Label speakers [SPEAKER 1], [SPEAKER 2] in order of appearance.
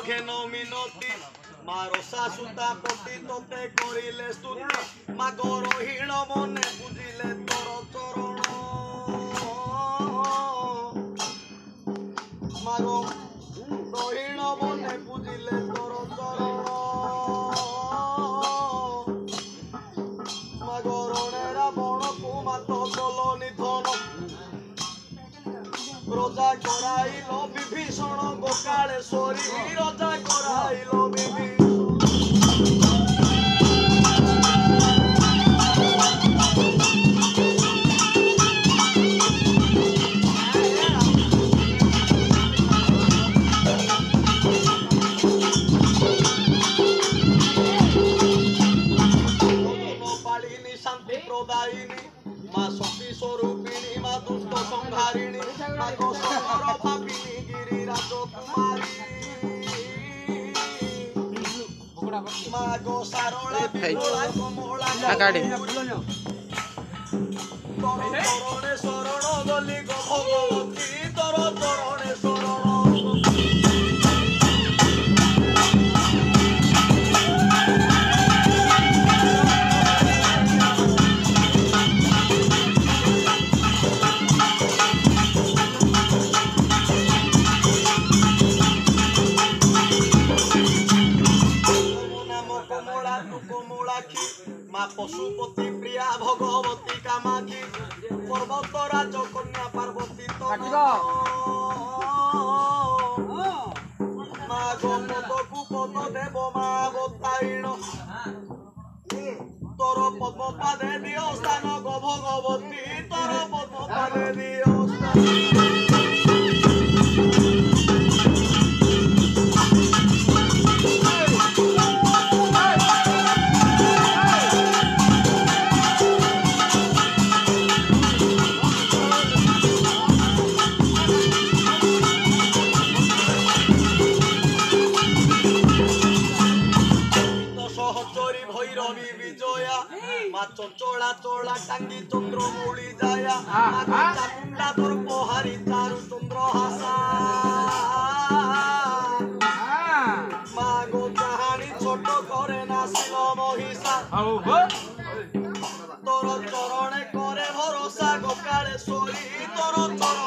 [SPEAKER 1] घेन मिनती मारो शाशुता पति तोते करिले स्तुति मागर हीण मने बुझिले तोर चरण मारो हीण मने बुझिले तोर चरण मागरणे रावण को मात कल निधन रजा कराइल विभीषण गोकालेश्वरी रजा कराइल विभीषण शांति प्रदायिनी माँ शक्ति स्वरूपिणी माँ दुष्ट संहारिणी माँ गोसर भाविनी गिरिराज कुमारी माँ गोसारला विमला कमला तोर चरणे शरण गली गो भगवती तोर चरणे शरण माँ पशुपति प्रिया भगवती कामाक्षी पर्वत राज कन्या पार्वती माँ गोपद कुपद देव माँ अवतारिण तोर पद्म पादे दियो स्थान गो भगवती तोर पद्म पादे दियो स्थान चोला चोला टांगी चंद्र मूली जाया चामुंडा तोर पोहारी चारु चंद्र हासा मागो कहानी छोट करे नासिल महिषा तोर चरणे करे भरोसा गोकालेश्वरी तोर चरण